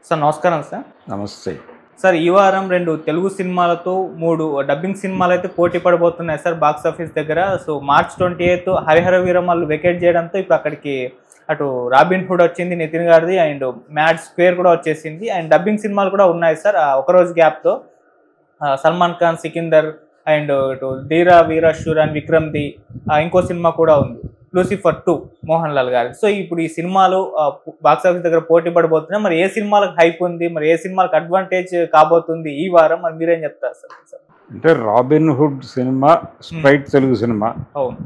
Sir నమస్కారం sir. నమస్తే. Sir ఈ వారం 2 తెలుగు సినిమాలతో 3 డబ్బింగ్ సినిమాలైతే పోటీ పడబోతున్నాయి సార్ బాక్స్ ఆఫీస్ దగ్గర. So March 28 Harihara Veeramallu vacate చేయడంతో ఇప్పుడు అక్కడికి అటు రాబిన్ హుడ్ వచ్చింది నితిన్ గారిది, అండ్ మ్యాడ్ స్క్వేర్ కూడా వచ్చేసింది, అండ్ డబ్బింగ్ సినిమాలు కూడా ఉన్నాయి సార్ ఒకరోజు గ్యాప్తో. సల్మాన్ ఖాన్, సికిందర్, అండ్ ఇటు ధీరా వీరశూర్ అండ్ విక్రమ్ది ఇంకో సినిమా కూడా ఉంది, లూసిఫర్ 2 మోహన్ లాల్ గారి. సో ఇప్పుడు ఈ సినిమాలు బాక్స్ ఆఫీస్ దగ్గర పోటీ పడబోతున్నాయి. మరి ఏ సినిమాలకు హైప్ ఉంది, మరి ఏ సినిమాలకు అడ్వాంటేజ్ కాబోతుంది ఈ వారం, మరి మీరేం చెప్తారు సార్? అంటే robin hood cinema straight Telugu cinema. అవును.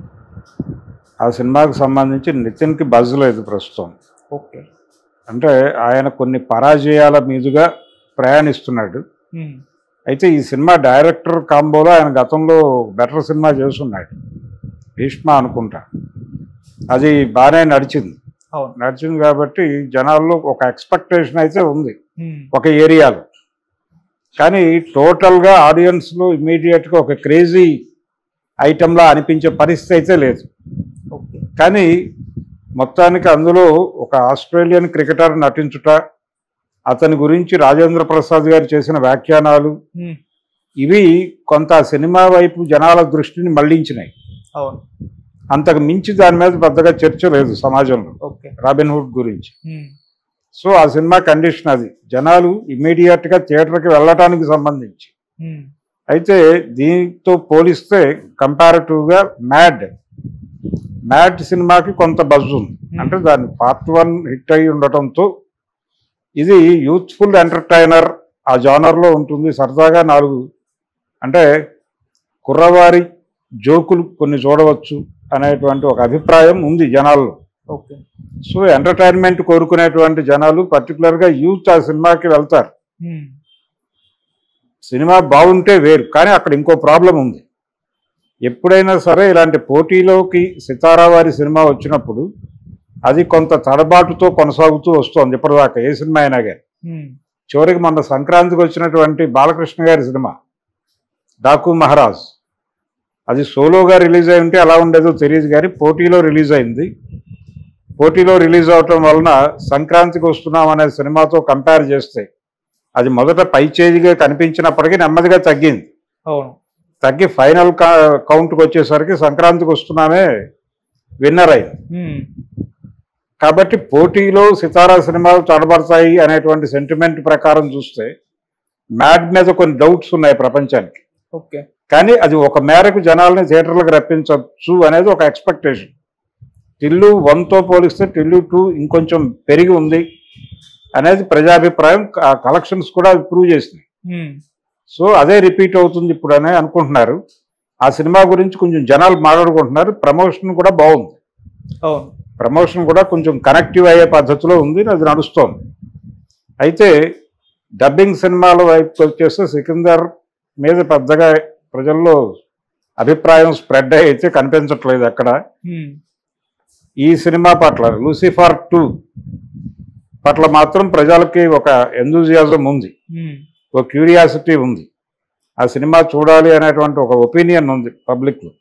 ఆ సినిమాకు సంబంధించి నితిన్కి బజ్ లేదు ప్రస్తుతం. ఓకే. అంటే ఆయన కొన్ని పరాజయాల మీదుగా ప్రయాణిస్తున్నాడు. అయితే ఈ సినిమా డైరెక్టర్ కాంబోలో ఆయన గతంలో బెటర్ సినిమా చేస్తున్నాడు, భీష్మ అనుకుంటా. అది బాగానే నడిచింది కాబట్టి జనాల్లో ఒక ఎక్స్పెక్టేషన్ అయితే ఉంది ఒక ఏరియాలో. కానీ టోటల్గా ఆడియన్స్లో ఇమీడియట్గా ఒక క్రేజీ ఐటెంలా అనిపించే పరిస్థితి అయితే లేదు. కానీ మొత్తానికి అందులో ఒక ఆస్ట్రేలియన్ క్రికెటర్ నటించుట, అతని గురించి రాజేంద్ర ప్రసాద్ గారు చేసిన వ్యాఖ్యానాలు, ఇవి కొంత సినిమా వైపు జనాల దృష్టిని మళ్లించినాయి. అంతకు మించి దాని మీద పెద్దగా చర్చ లేదు సమాజంలో రాబిన్ హుడ్ గురించి. సో ఆ సినిమా కండిషన్ అది, జనాలు ఇమీడియట్గా థియేటర్కి వెళ్ళటానికి సంబంధించి. అయితే దీంతో పోలిస్తే కంపారిటివ్గా మ్యాడ్ సినిమాకి కొంత బజ్ ఉంది. అంటే దాని పార్ట్ 1 హిట్ అయి ఉండటంతో ఇది యూత్ఫుల్ ఎంటర్టైనర్ ఆ జానర్లో ఉంటుంది. సరదాగా 4 అంటే కుర్రవారి జోకులు కొన్ని చూడవచ్చు అనేటువంటి ఒక అభిప్రాయం ఉంది జనాల్లో. సో ఎంటర్టైన్మెంట్ కోరుకునేటువంటి జనాలు, పర్టికులర్గా యూత్ ఆ సినిమాకి వెళ్తారు. సినిమా బాగుంటే వేరు, కానీ అక్కడ ఇంకో ప్రాబ్లం ఉంది. ఎప్పుడైనా సరే ఇలాంటి పోటీలోకి సితారా వారి సినిమా వచ్చినప్పుడు అది కొంత తడబాటుతో కొనసాగుతూ వస్తుంది ఇప్పటిదాకా ఏ సినిమా అయినా కానీ. చివరికి మొన్న సంక్రాంతికి వచ్చినటువంటి బాలకృష్ణ గారి సినిమా డాకు మహారాజ్, అది సోలోగా రిలీజ్ అయి ఉంటే ఎలా ఉండేదో తెలియదు, కానీ పోటీలో రిలీజ్ అయింది. పోటీలో రిలీజ్ అవటం వలన సంక్రాంతికి వస్తున్నాం అనే సినిమాతో కంపేర్ చేస్తే అది మొదట పైచేజిగా కనిపించినప్పటికీ నెమ్మదిగా తగ్గింది. తగ్గి ఫైనల్ కౌంట్కి వచ్చేసరికి సంక్రాంతికి వస్తున్నామే విన్నర్ అయింది. కాబట్టి పోటీలో సితారా సినిమాలు తడబడతాయి అనేటువంటి సెంటిమెంట్ ప్రకారం చూస్తే మ్యాడ్ మీద కొన్ని డౌట్స్ ఉన్నాయి ప్రపంచానికి. కానీ అది ఒక మేరకు జనాల్ని థియేటర్లకు రప్పించవచ్చు అనేది ఒక ఎక్స్పెక్టేషన్. టిల్లు 1తో పోలిస్తే టిల్లు 2 ఇంకొంచెం పెరిగి ఉంది అనేది ప్రజాభిప్రాయం. ఆ కలెక్షన్స్ కూడా ప్రూవ్ చేసినాయి. సో అదే రిపీట్ అవుతుంది ఇప్పుడు అని అనుకుంటున్నారు. ఆ సినిమా గురించి కొంచెం జనాలు మాట్లాడుకుంటున్నారు. ప్రమోషన్ కూడా బాగుంది, ప్రమోషన్ కూడా కొంచెం కనెక్టివ్ అయ్యే పద్ధతిలో ఉంది, అది నడుస్తోంది. అయితే డబ్బింగ్ సినిమాల వైపు వచ్చేస్తే సికిందర్ మీద పెద్దగా ప్రజల్లో అభిప్రాయం స్ప్రెడ్ అయితే కనిపించట్లేదు ఎక్కడ. ఈ సినిమా పట్ల లూసిఫర్ 2 పట్ల మాత్రం ప్రజలకి ఒక ఎంతూజియాజం ఉంది, ఒక క్యూరియాసిటీ ఉంది. ఆ సినిమా చూడాలి అనేటువంటి ఒక ఒపీనియన్ ఉంది పబ్లిక్లో.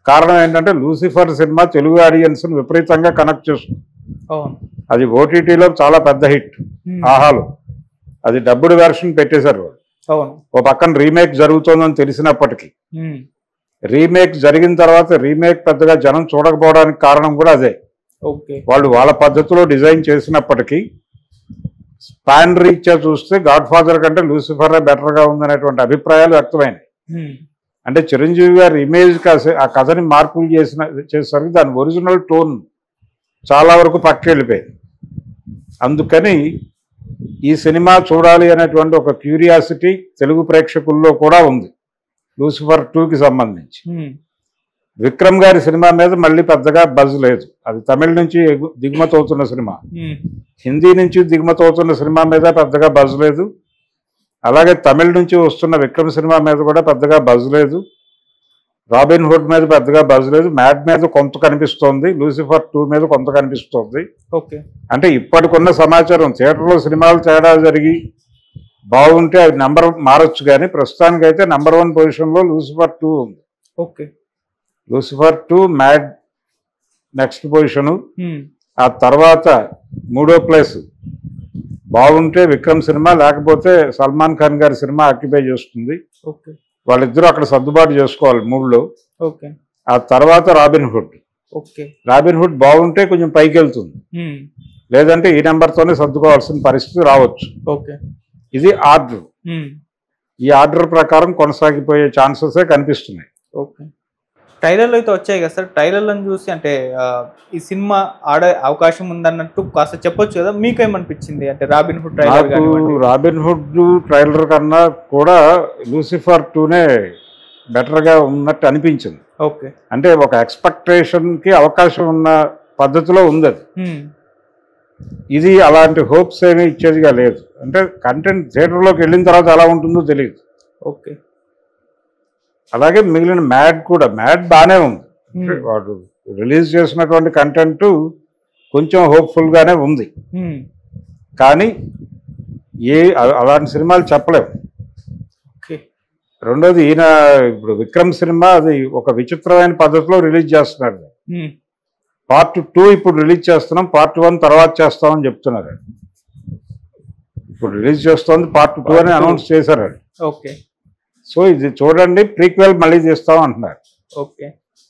కారణం ఏంటంటే లూసిఫర్ సినిమా తెలుగు ఆడియన్స్ని విపరీతంగా కనెక్ట్ చేస్తుంది. అది ఓటీటీలో చాలా పెద్ద హిట్. ఆహాలో అది డబ్బుడు వెర్షన్ పెట్టేశారు. ఓ పక్కన రీమేక్ జరుగుతోందని తెలిసినప్పటికీ రీమేక్ జరిగిన తర్వాత రీమేక్ పెద్దగా జనం చూడకపోవడానికి కారణం కూడా అదే. వాళ్ళు వాళ్ళ పద్ధతిలో డిజైన్ చేసినప్పటికీ స్పాన్ రీత్యా చూస్తే గాడ్ ఫాదర్ కంటే లూసిఫర్ బెటర్గా ఉందనేటువంటి అభిప్రాయాలు వ్యక్తమైనాయి. అంటే చిరంజీవి గారు ఇమేజ్ ఆ కథని మార్పులు చేసేసరికి దాని ఒరిజినల్ టోన్ చాలా వరకు పక్కకి వెళ్ళిపోయింది. అందుకని ఈ సినిమా చూడాలి అనేటువంటి ఒక క్యూరియాసిటీ తెలుగు ప్రేక్షకుల్లో కూడా ఉంది లూసిఫర్ 2కి సంబంధించి. విక్రమ్ గారి సినిమా మీద మళ్ళీ పెద్దగా బజ్ లేదు. అది తమిళ నుంచి దిగుమతి అవుతున్న సినిమా, హిందీ నుంచి దిగుమతి అవుతున్న సినిమా మీద పెద్దగా బజ్ లేదు. అలాగే తమిళ నుంచి వస్తున్న విక్రమ్ సినిమా మీద కూడా పెద్దగా బజ్ లేదు. రాబిన్ హుడ్ మీద పెద్దగా బజ్ లేదు. మ్యాడ్ మీద కొంత కనిపిస్తోంది, లూసిఫర్ 2 మీద కొంత కనిపిస్తోంది. అంటే ఇప్పటికున్న సమాచారం థియేటర్లో సినిమాలు తేడా జరిగి బాగుంటే అది నెంబర్ మారచ్చు, కానీ ప్రస్తుతానికైతే నెంబర్ 1 పొజిషన్లో లూసిఫర్ 2 ఉంది. Lucifer 2, mad next position. ఆ తర్వాత 3వ ప్లేస్ బాగుంటే విక్రమ్ సినిమా, లేకపోతే సల్మాన్ ఖాన్ గారి సినిమా ఆక్యుపై చేస్తుంది. ఓకే వాళ్ళిద్దరూ అక్కడ సర్దుబాటు చేసుకోవాలి మూడులో. ఓకే ఆ తర్వాత robin hood. Okay robin hood బాగుంటే కొంచెం పైకి వెళ్తుంది, లేదంటే ఈ నెంబర్తోనే సర్దుకోవాల్సిన పరిస్థితి రావచ్చు. ఓకే ఇది ఆర్డర్. ఈ ఆర్డర్ ప్రకారం కొనసాగిపోయే ఛాన్సెసే కనిపిస్తున్నాయి. ఓకే ట్రైలర్లు అయితే వచ్చాయి కదా సార్, ట్రైలర్లను చూసి అంటే ఈ సినిమా ఆడే అవకాశం ఉందన్నట్టు కాస్త చెప్పొచ్చు కదా, మీకేమనిపించింది? అంటే రాబిన్ హుడ్ ట్రైలర్ నాకు రాబిన్ హుడ్ ట్రైలర్ కన్నా కూడా లూసిఫర్ 2నే బెటర్గా ఉన్నట్టు అనిపించింది. ఓకే అంటే ఒక ఎక్స్పెక్టేషన్కి అవకాశం ఉన్న పద్ధతిలో ఉంది అది. ఇది అలాంటి హోప్స్ ఏమీ ఇచ్చేదిగా లేదు. అంటే కంటెంట్ థియేటర్లోకి వెళ్ళిన తర్వాత ఎలా ఉంటుందో తెలియదు. ఓకే అలాగే మిగిలిన మ్యాడ్ కూడా, మ్యాడ్ బాగానే ఉంది. వాడు రిలీజ్ చేసినటువంటి కంటెంట్ కొంచెం హోప్ఫుల్గానే ఉంది, కానీ అలాంటి సినిమాలు చెప్పలేము. రెండోది ఈయన ఇప్పుడు విక్రమ్ సినిమా అది ఒక విచిత్రమైన పద్ధతిలో రిలీజ్ చేస్తున్నాడు. పార్ట్ 2 ఇప్పుడు రిలీజ్ చేస్తున్నాం, పార్ట్ 1 తర్వాత చేస్తామని చెప్తున్నారు. ఇప్పుడు రిలీజ్ చేస్తోంది పార్ట్ 2 అని అనౌన్స్ చేశారు. ఓకే సో ఇది చూడండి, ప్రీక్వెల్ మళ్ళీ చేస్తాం అంటున్నారు. ఓకే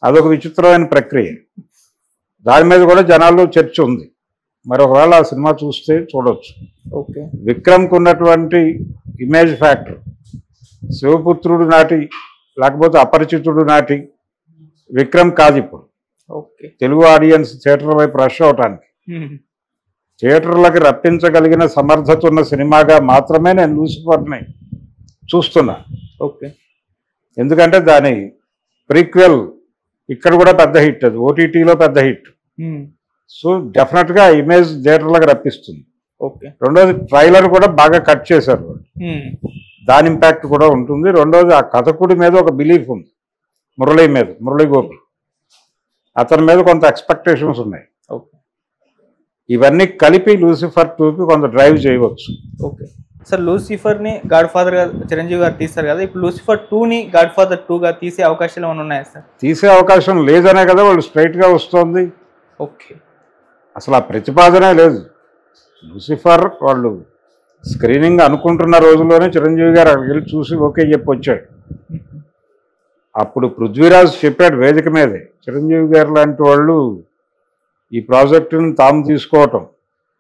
అదొక విచిత్రమైన ప్రక్రియ. దాని మీద కూడా జనాల్లో చర్చ ఉంది. మరి ఒకవేళ ఆ సినిమా చూస్తే చూడవచ్చు. ఓకే విక్రమ్కి ఉన్నటువంటి ఇమేజ్ ఫ్యాక్టర్ శివపుత్రుడు నాటి లేకపోతే అపరిచితుడు నాటి విక్రమ్ కాదు ఇప్పుడు. ఓకే తెలుగు ఆడియన్స్ థియేటర్ వైపు రష్ అవటానికి, థియేటర్లకు రప్పించగలిగిన సమర్థత ఉన్న సినిమాగా మాత్రమే నేను లూసిఫర్ని చూస్తున్నా. ఓకే ఎందుకంటే దాని ప్రీక్వెల్ ఇక్కడ కూడా పెద్ద హిట్, అది ఓటీటీలో పెద్ద హిట్. సో డెఫినెట్గా ఇమేజ్ థియేటర్లకు రప్పిస్తుంది. ఓకే రెండోది ట్రైలర్ కూడా బాగా కట్ చేశారు, దాని ఇంపాక్ట్ కూడా ఉంటుంది. రెండోది ఆ కథకుడి మీద ఒక బిలీఫ్ ఉంది, మురళీ గోపి అతని మీద కొంత ఎక్స్పెక్టేషన్స్ ఉన్నాయి. ఇవన్నీ కలిపి లూసిఫర్ 2కి కొంత డ్రైవ్ చేయవచ్చు. ఓకే సార్, లూసిఫర్ని గాడ్ ఫాదర్గా చిరంజీవి గారు తీస్తారు కదా, ఇప్పుడు లూసిఫర్ 2ని గాడ్ ఫాదర్ 2గా తీసే అవకాశాలు ఏమైనా ఉన్నాయా సార్? తీసే అవకాశం లేదనే కదా వాళ్ళు స్ట్రైట్గా వస్తుంది. ఓకే అసలు ఆ ప్రతిపాదనే లేదు. లూసిఫర్ వాళ్ళు స్క్రీనింగ్ అనుకుంటున్న రోజుల్లోనే చిరంజీవి గారు అక్కడికి వెళ్ళి చూసి ఓకే చెప్పి వచ్చాడు. అప్పుడు పృథ్వీరాజ్ చెప్పాడు వేదిక మీదే, చిరంజీవి గారు లాంటి వాళ్ళు ఈ ప్రాజెక్టుని తాము తీసుకోవటం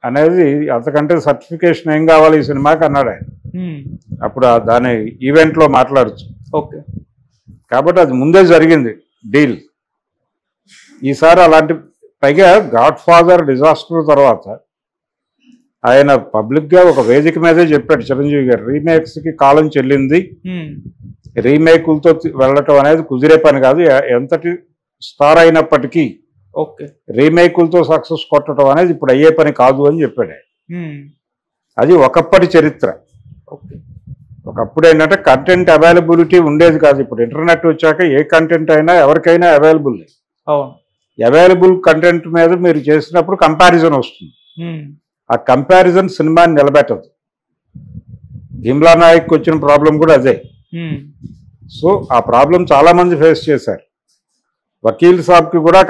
అనేది అంతకంటే సర్టిఫికేషన్ ఏం కావాలి ఈ సినిమాకి అన్నాడు ఆయన. అప్పుడు దాని ఈవెంట్లో మాట్లాడచ్చు. ఓకే కాబట్టి అది ముందే జరిగింది డీల్. ఈసారి అలాంటి, పైగా గాడ్ ఫాదర్ డిజాస్టర్ తర్వాత ఆయన పబ్లిక్గా ఒక వేదిక మీదే చెప్పాడు చిరంజీవి గారు, రీమేక్స్కి కాలం చెల్లింది, రీమేకులతో వెళ్ళటం అనేది కుదిరే పని కాదు, ఎంతటి స్టార్ అయినప్పటికీ ఓకే రీమేకులతో సక్సెస్ కొట్టడం అనేది ఇప్పుడు అయ్యే పని కాదు అని చెప్పాడు. అది ఒకప్పటి చరిత్ర. ఒకప్పుడు ఏంటంటే కంటెంట్ అవైలబిలిటీ ఉండేది కాదు. ఇప్పుడు ఇంటర్నెట్ వచ్చాక ఏ కంటెంట్ అయినా ఎవరికైనా అవైలబుల్. అవైలబుల్ కంటెంట్ మీద మీరు చేసినప్పుడు కంపారిజన్ వస్తుంది. ఆ కంపారిజన్ సినిమాని నిలబెట్టదు. భీమ్లా నాయక్ వచ్చిన ప్రాబ్లం కూడా అదే. సో ఆ ప్రాబ్లం చాలా మంది ఫేస్ చేశారు. వకీల్ సాబ్కి కూడా